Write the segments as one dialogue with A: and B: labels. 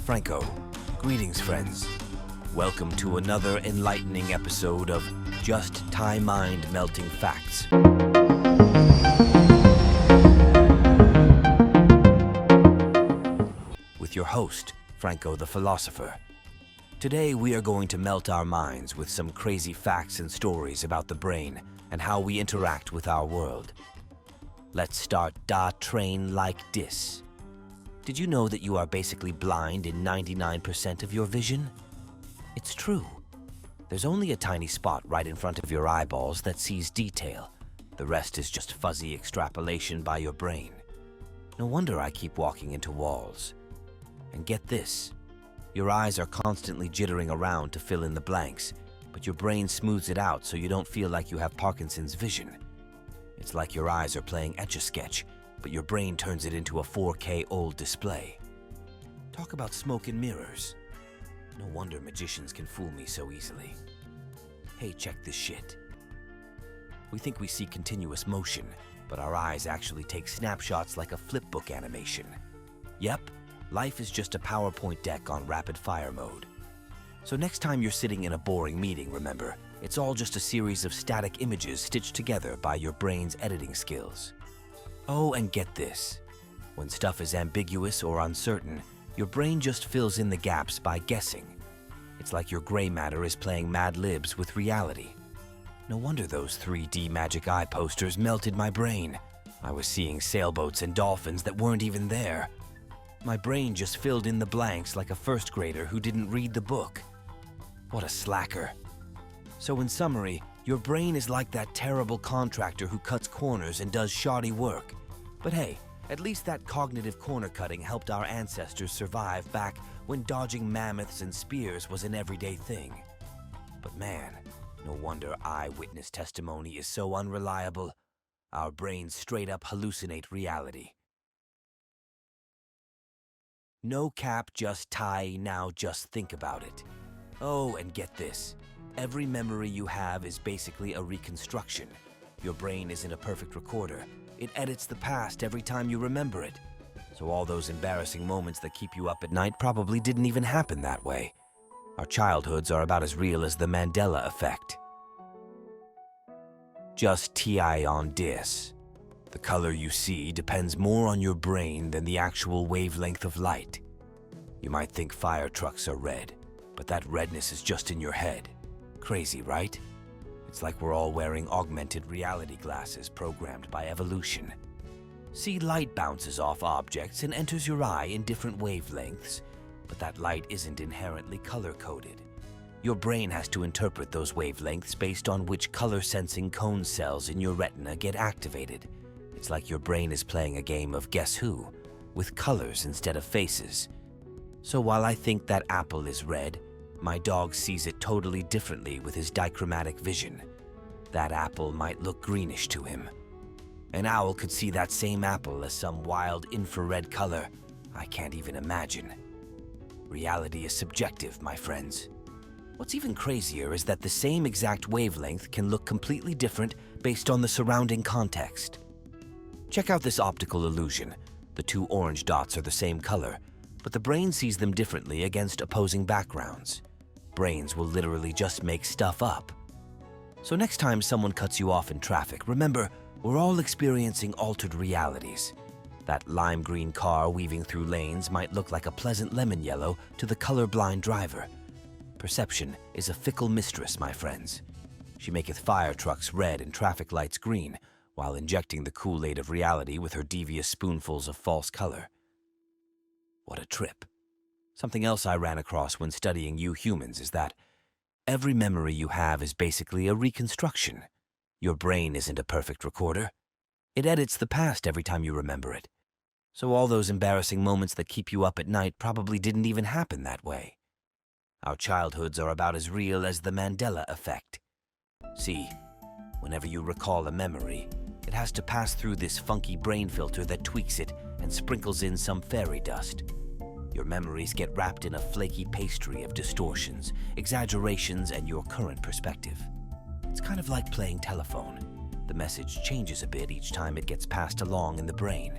A: Franko. Greetings, friends. Welcome to another enlightening episode of Just Mind Melting Facts. With your host, Franko the Philosopher. Today we are going to melt our minds with some crazy facts and stories about the brain and how we interact with our world. Let's start da train like this. Did you know that you are basically blind in 99% of your vision? It's true. There's only a tiny spot right in front of your eyeballs that sees detail. The rest is just fuzzy extrapolation by your brain. No wonder I keep walking into walls. And get this, your eyes are constantly jittering around to fill in the blanks, but your brain smooths it out so you don't feel like you have Parkinson's vision. It's like your eyes are playing Etch-a-Sketch, but your brain turns it into a 4K old display. Talk about smoke and mirrors. No wonder magicians can fool me so easily. Hey, check this shit. We think we see continuous motion, but our eyes actually take snapshots like a flipbook animation. Yep, life is just a PowerPoint deck on rapid fire mode. So next time you're sitting in a boring meeting, remember, it's all just a series of static images stitched together by your brain's editing skills. Oh, and get this. When stuff is ambiguous or uncertain, your brain just fills in the gaps by guessing. It's like your gray matter is playing Mad Libs with reality. No wonder those 3D magic eye posters melted my brain. I was seeing sailboats and dolphins that weren't even there. My brain just filled in the blanks like a first grader who didn't read the book. What a slacker. So in summary, your brain is like that terrible contractor who cuts corners and does shoddy work. But hey, at least that cognitive corner cutting helped our ancestors survive back when dodging mammoths and spears was an everyday thing. But man, no wonder eyewitness testimony is so unreliable. Our brains straight up hallucinate reality. No cap, just tie, now just think about it. Oh, and get this. Every memory you have is basically a reconstruction. Your brain isn't a perfect recorder. It edits the past every time you remember it. So all those embarrassing moments that keep you up at night probably didn't even happen that way. Our childhoods are about as real as the Mandela effect. Just TI on this. The color you see depends more on your brain than the actual wavelength of light. You might think fire trucks are red, but that redness is just in your head. Crazy, right? It's like we're all wearing augmented reality glasses programmed by evolution. See, light bounces off objects and enters your eye in different wavelengths, but that light isn't inherently color-coded. Your brain has to interpret those wavelengths based on which color-sensing cone cells in your retina get activated. It's like your brain is playing a game of Guess Who, with colors instead of faces. So while I think that apple is red, my dog sees it totally differently with his dichromatic vision. That apple might look greenish to him. An owl could see that same apple as some wild infrared color I can't even imagine. Reality is subjective, my friends. What's even crazier is that the same exact wavelength can look completely different based on the surrounding context. Check out this optical illusion. The two orange dots are the same color, but the brain sees them differently against opposing backgrounds. Brains will literally just make stuff up. So next time someone cuts you off in traffic, remember, we're all experiencing altered realities. That lime green car weaving through lanes might look like a pleasant lemon yellow to the colorblind driver. Perception is a fickle mistress, my friends. She maketh fire trucks red and traffic lights green, while injecting the Kool-Aid of reality with her devious spoonfuls of false color. What a trip. Something else I ran across when studying you humans is that every memory you have is basically a reconstruction. Your brain isn't a perfect recorder. It edits the past every time you remember it. So all those embarrassing moments that keep you up at night probably didn't even happen that way. Our childhoods are about as real as the Mandela effect. See, whenever you recall a memory, it has to pass through this funky brain filter that tweaks it and sprinkles in some fairy dust. Your memories get wrapped in a flaky pastry of distortions, exaggerations, and your current perspective. It's kind of like playing telephone. The message changes a bit each time it gets passed along in the brain.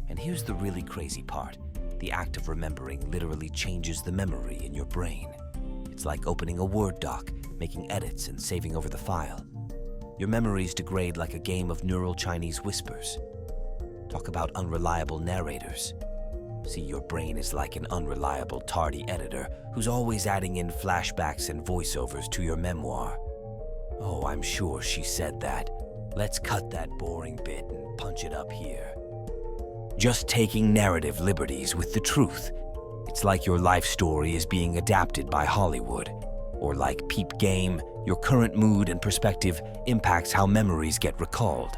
A: And here's the really crazy part. The act of remembering literally changes the memory in your brain. It's like opening a Word doc, making edits and saving over the file. Your memories degrade like a game of neural Chinese whispers. Talk about unreliable narrators. See, your brain is like an unreliable, tardy editor who's always adding in flashbacks and voiceovers to your memoir. Oh, I'm sure she said that. Let's cut that boring bit and punch it up here. Just taking narrative liberties with the truth. It's like your life story is being adapted by Hollywood. Or like Peep Game, your current mood and perspective impacts how memories get recalled.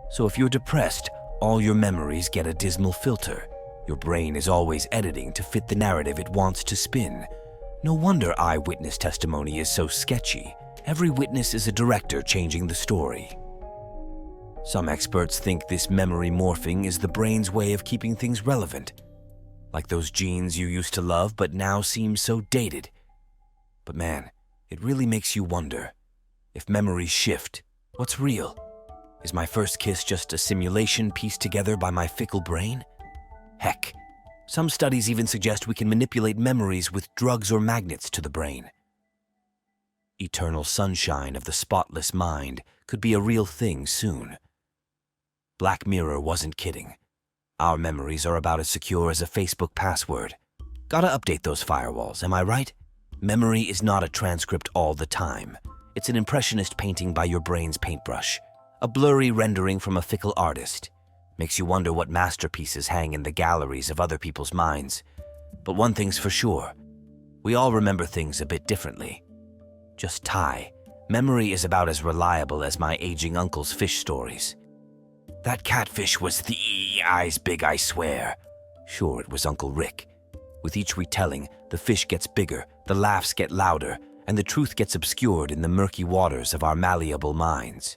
A: So if you're depressed, all your memories get a dismal filter. Your brain is always editing to fit the narrative it wants to spin. No wonder eyewitness testimony is so sketchy. Every witness is a director changing the story. Some experts think this memory morphing is the brain's way of keeping things relevant. Like those jeans you used to love but now seem so dated. But man, it really makes you wonder. If memories shift, what's real? Is my first kiss just a simulation pieced together by my fickle brain? Heck, some studies even suggest we can manipulate memories with drugs or magnets to the brain. Eternal sunshine of the spotless mind could be a real thing soon. Black Mirror wasn't kidding. Our memories are about as secure as a Facebook password. Gotta update those firewalls, am I right? Memory is not a transcript all the time. It's an impressionist painting by your brain's paintbrush. A blurry rendering from a fickle artist. Makes you wonder what masterpieces hang in the galleries of other people's minds. But one thing's for sure. We all remember things a bit differently. Just Ty, memory is about as reliable as my aging uncle's fish stories. That catfish was the eyes big, I swear. Sure, it was Uncle Rick. With each retelling, the fish gets bigger, the laughs get louder, and the truth gets obscured in the murky waters of our malleable minds.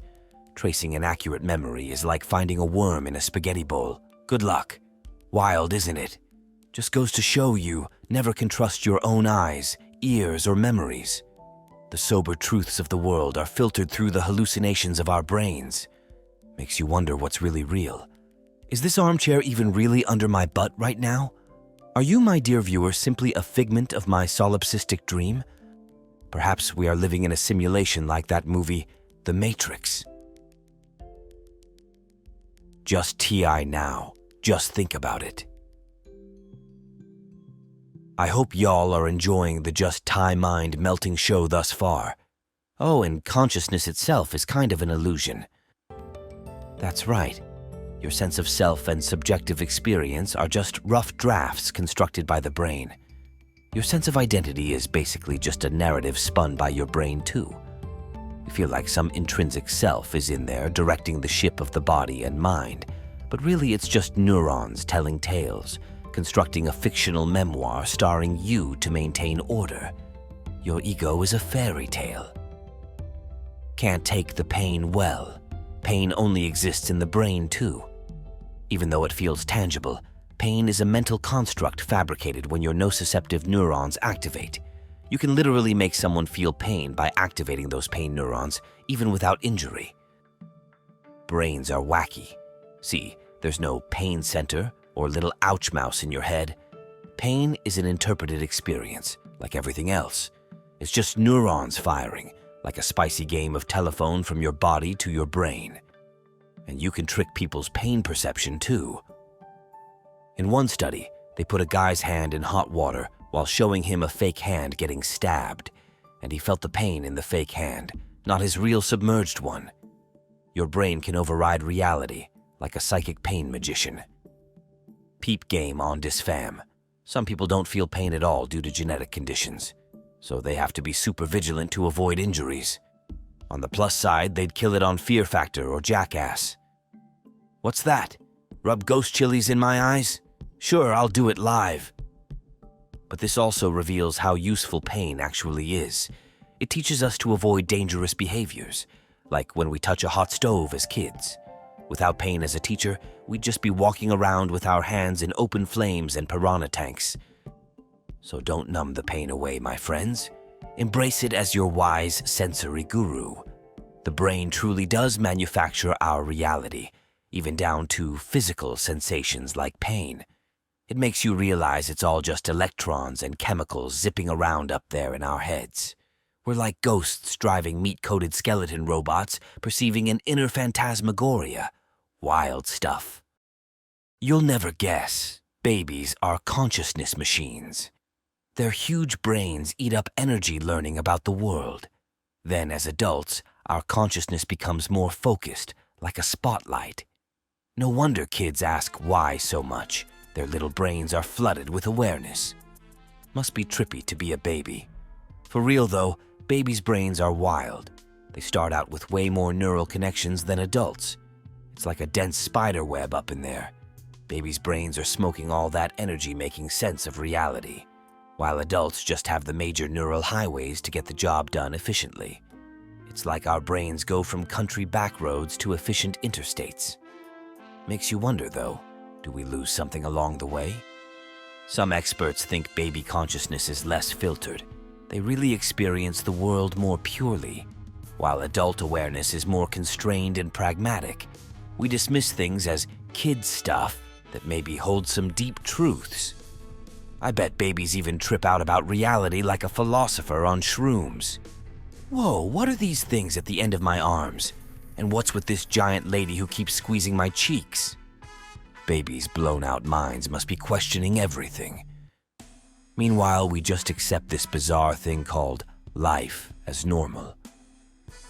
A: Tracing an accurate memory is like finding a worm in a spaghetti bowl. Good luck. Wild, isn't it? Just goes to show you never can trust your own eyes, ears, or memories. The sober truths of the world are filtered through the hallucinations of our brains. Makes you wonder what's really real. Is this armchair even really under my butt right now? Are you, my dear viewer, simply a figment of my solipsistic dream? Perhaps we are living in a simulation like that movie, The Matrix. Just TI now. Just think about it. I hope y'all are enjoying the Just Thai Mind melting show thus far. Oh, and consciousness itself is kind of an illusion. That's right. Your sense of self and subjective experience are just rough drafts constructed by the brain. Your sense of identity is basically just a narrative spun by your brain too. You feel like some intrinsic self is in there directing the ship of the body and mind, but really it's just neurons telling tales, constructing a fictional memoir starring you to maintain order. Your ego is a fairy tale. Can't take the pain well. Pain only exists in the brain too. Even though it feels tangible, pain is a mental construct fabricated when your nociceptive neurons activate. You can literally make someone feel pain by activating those pain neurons, even without injury. Brains are wacky. See, there's no pain center or little ouch mouse in your head. Pain is an interpreted experience, like everything else. It's just neurons firing, like a spicy game of telephone from your body to your brain. And you can trick people's pain perception too. In one study, they put a guy's hand in hot water while showing him a fake hand getting stabbed, and he felt the pain in the fake hand, not his real submerged one. Your brain can override reality, like a psychic pain magician. Peep game on Disfam. Some people don't feel pain at all due to genetic conditions, so they have to be super vigilant to avoid injuries. On the plus side, they'd kill it on Fear Factor or Jackass. What's that? Rub ghost chilies in my eyes? Sure, I'll do it live. But this also reveals how useful pain actually is. It teaches us to avoid dangerous behaviors, like when we touch a hot stove as kids. Without pain as a teacher, we'd just be walking around with our hands in open flames and piranha tanks. So don't numb the pain away, my friends. Embrace it as your wise sensory guru. The brain truly does manufacture our reality, even down to physical sensations like pain. It makes you realize it's all just electrons and chemicals zipping around up there in our heads. We're like ghosts driving meat-coated skeleton robots, perceiving an inner phantasmagoria. Wild stuff. You'll never guess. Babies are consciousness machines. Their huge brains eat up energy learning about the world. Then, as adults, our consciousness becomes more focused, like a spotlight. No wonder kids ask why so much. Their little brains are flooded with awareness. Must be trippy to be a baby. For real though, babies' brains are wild. They start out with way more neural connections than adults. It's like a dense spider web up in there. Babies' brains are smoking all that energy making sense of reality, while adults just have the major neural highways to get the job done efficiently. It's like our brains go from country back roads to efficient interstates. Makes you wonder though, do we lose something along the way? Some experts think baby consciousness is less filtered. They really experience the world more purely, while adult awareness is more constrained and pragmatic. We dismiss things as kid stuff that maybe hold some deep truths. I bet babies even trip out about reality like a philosopher on shrooms. Whoa, what are these things at the end of my arms? And what's with this giant lady who keeps squeezing my cheeks? Babies' blown-out minds must be questioning everything. Meanwhile, we just accept this bizarre thing called life as normal.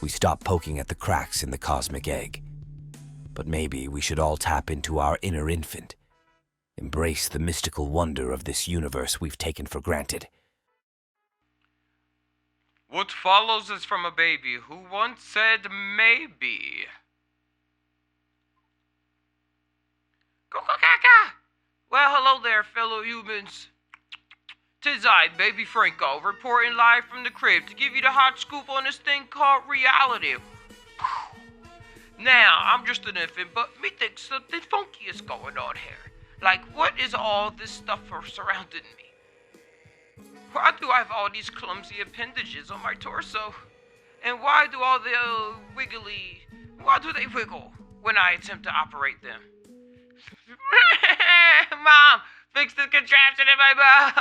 A: We stop poking at the cracks in the cosmic egg. But maybe we should all tap into our inner infant. Embrace the mystical wonder of this universe we've taken for granted.
B: What follows is from a baby who once said maybe. Well, hello there, fellow humans. 'Tis I, Baby Franko, reporting live from the crib to give you the hot scoop on this thing called reality. Now, I'm just an infant, but me thinks something funky is going on here. Like, what is all this stuff surrounding me? Why do I have all these clumsy appendages on my torso? And why do all the why do they wiggle when I attempt to operate them? Mom, fix the contraption in my mouth.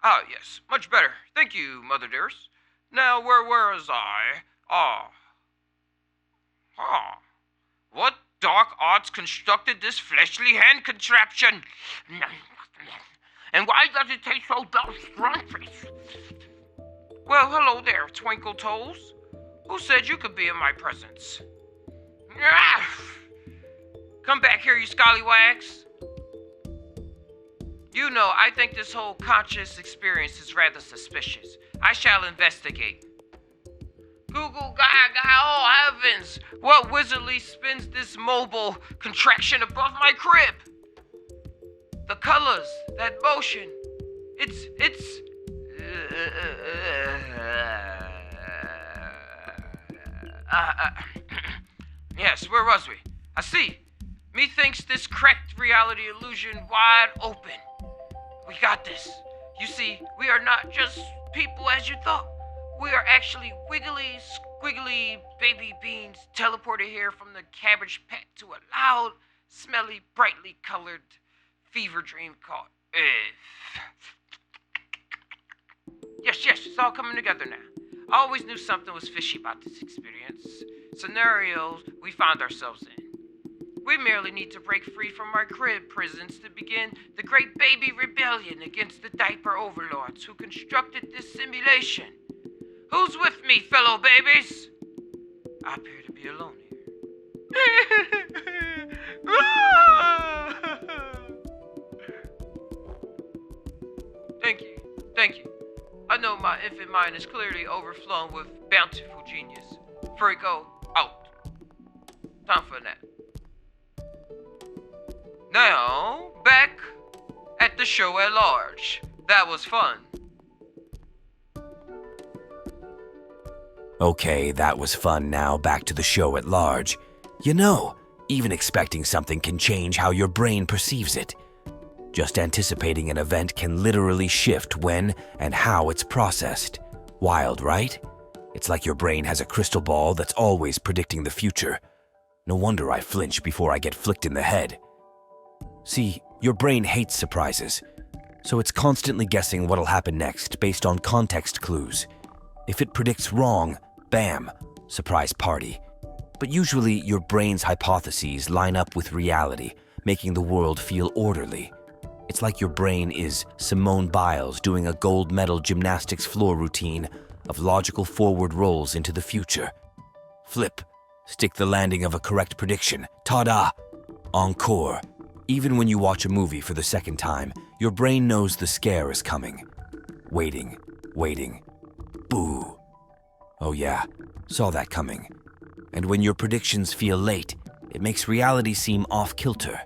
B: Ah, yes, much better. Thank you, Mother dearest. Now, where was I? What dark arts constructed this fleshly hand contraption? And why does it taste so scrumptious? Well, hello there, Twinkle Toes. Who said you could be in my presence? Come back here, you scallywags. You know, I think this whole conscious experience is rather suspicious. I shall investigate. Google Gaga, oh heavens! What wizardly spins this mobile contraction above my crib? The colors, that motion. Yes, where was we? I see. Methinks this cracked reality illusion wide open. We got this. You see, we are not just people as you thought. We are actually wiggly, squiggly baby beans teleported here from the cabbage patch to a loud, smelly, brightly colored fever dream called Earth. Yes, it's all coming together now. I always knew something was fishy about this experience. Scenarios we found ourselves in. We merely need to break free from our crib prisons to begin the great baby rebellion against the diaper overlords who constructed this simulation. Who's with me, fellow babies? I appear to be alone here. Thank you. I know my infant mind is clearly overflowing with bountiful genius. Franko, out. Time for a nap. Now, back at the show at large. That was fun.
A: Okay, that was fun. Now back to the show at large. You know, even expecting something can change how your brain perceives it. Just anticipating an event can literally shift when and how it's processed. Wild, right? It's like your brain has a crystal ball that's always predicting the future. No wonder I flinch before I get flicked in the head. See, your brain hates surprises, so it's constantly guessing what'll happen next based on context clues. If it predicts wrong, bam, surprise party. But usually your brain's hypotheses line up with reality, making the world feel orderly. It's like your brain is Simone Biles doing a gold medal gymnastics floor routine of logical forward rolls into the future. Flip, stick the landing of a correct prediction. Ta-da! Encore. Even when you watch a movie for the second time, your brain knows the scare is coming. Waiting. Boo. Oh yeah, saw that coming. And when your predictions feel late, it makes reality seem off-kilter.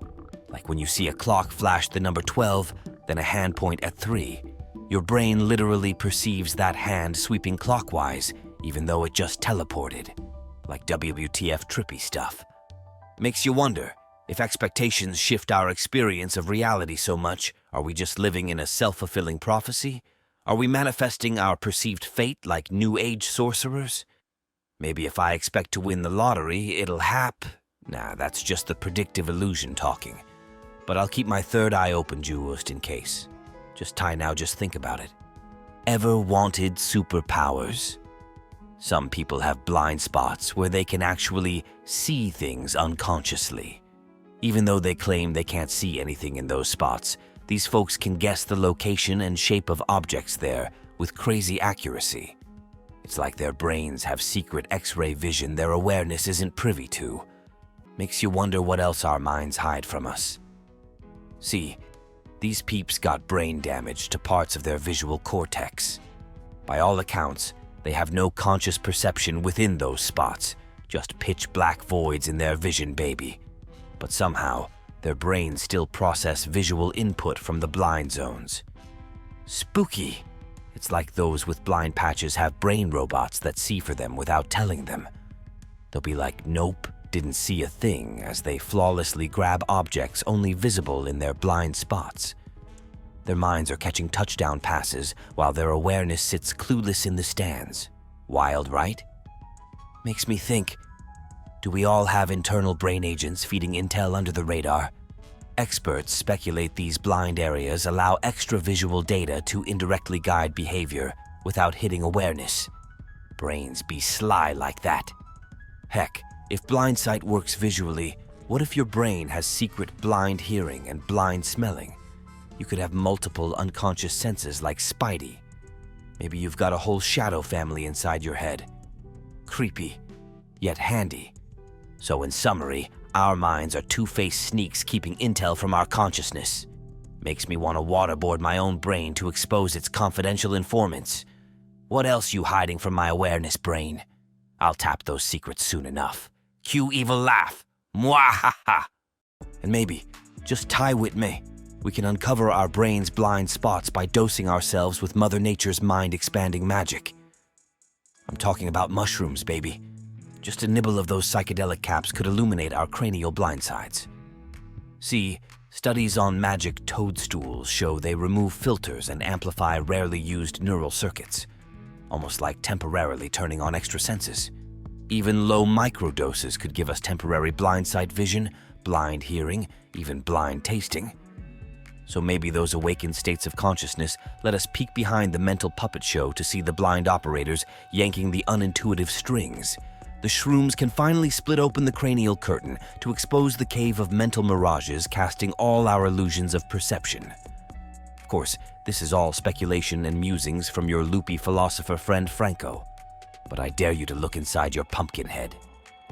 A: Like when you see a clock flash the number 12, then a hand point at 3. Your brain literally perceives that hand sweeping clockwise, even though it just teleported. Like WTF trippy stuff. Makes you wonder, if expectations shift our experience of reality so much, are we just living in a self-fulfilling prophecy? Are we manifesting our perceived fate like New Age sorcerers? Maybe if I expect to win the lottery, it'll Nah, that's just the predictive illusion talking. But I'll keep my third eye open, just in case. Just think about it. Ever wanted superpowers? Some people have blind spots where they can actually see things unconsciously. Even though they claim they can't see anything in those spots, these folks can guess the location and shape of objects there with crazy accuracy. It's like their brains have secret X-ray vision their awareness isn't privy to. Makes you wonder what else our minds hide from us. See, these peeps got brain damage to parts of their visual cortex. By all accounts, they have no conscious perception within those spots, just pitch black voids in their vision, baby. But somehow, their brains still process visual input from the blind zones. Spooky. It's like those with blind patches have brain robots that see for them without telling them. They'll be like, nope, didn't see a thing, as they flawlessly grab objects only visible in their blind spots. Their minds are catching touchdown passes while their awareness sits clueless in the stands. Wild, right? Makes me think, do we all have internal brain agents feeding intel under the radar? Experts speculate these blind areas allow extra visual data to indirectly guide behavior without hitting awareness. Brains be sly like that. Heck, if blind sight works visually, what if your brain has secret blind hearing and blind smelling? You could have multiple unconscious senses like Spidey. Maybe you've got a whole shadow family inside your head. Creepy, yet handy. So in summary, our minds are two-faced sneaks keeping intel from our consciousness. Makes me want to waterboard my own brain to expose its confidential informants. What else you hiding from my awareness, brain? I'll tap those secrets soon enough. Cue evil laugh. Mwahaha. And maybe, just tie with me, we can uncover our brain's blind spots by dosing ourselves with Mother Nature's mind-expanding magic. I'm talking about mushrooms, baby. Just a nibble of those psychedelic caps could illuminate our cranial blindsides. See, studies on magic toadstools show they remove filters and amplify rarely used neural circuits, almost like temporarily turning on extra senses. Even low microdoses could give us temporary blind sight vision, blind hearing, even blind tasting. So maybe those awakened states of consciousness let us peek behind the mental puppet show to see the blind operators yanking the unintuitive strings. The shrooms can finally split open the cranial curtain to expose the cave of mental mirages, casting all our illusions of perception. Of course, this is all speculation and musings from your loopy philosopher friend Franko. But I dare you to look inside your pumpkin head.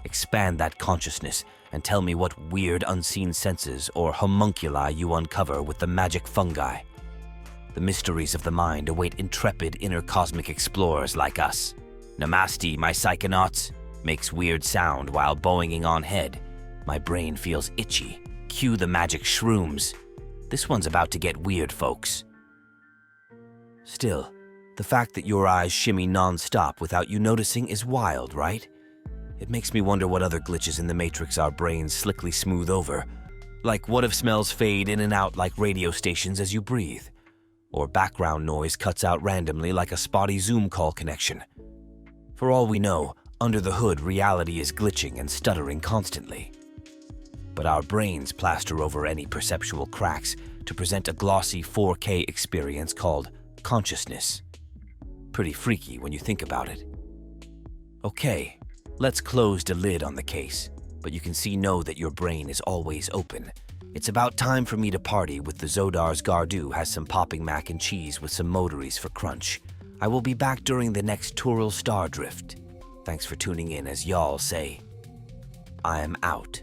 A: Expand that consciousness and tell me what weird unseen senses or homunculi you uncover with the magic fungi. The mysteries of the mind await intrepid inner cosmic explorers like us. Namaste, my psychonauts. Makes weird sound while boinging on head. My brain feels itchy. Cue the magic shrooms. This one's about to get weird, folks. Still, the fact that your eyes shimmy non-stop without you noticing is wild, right? It makes me wonder what other glitches in the Matrix our brains slickly smooth over. Like what if smells fade in and out like radio stations as you breathe? Or background noise cuts out randomly like a spotty Zoom call connection? For all we know, under the hood, reality is glitching and stuttering constantly. but our brains plaster over any perceptual cracks to present a glossy 4K experience called consciousness. Pretty freaky when you think about it. Okay, let's close the lid on the case, but you can know that your brain is always open. It's about time for me to party with the Zodar's Gardu has some popping mac and cheese with some motories for crunch. I will be back during the next Tural Star Drift. Thanks for tuning in as y'all say. I am out.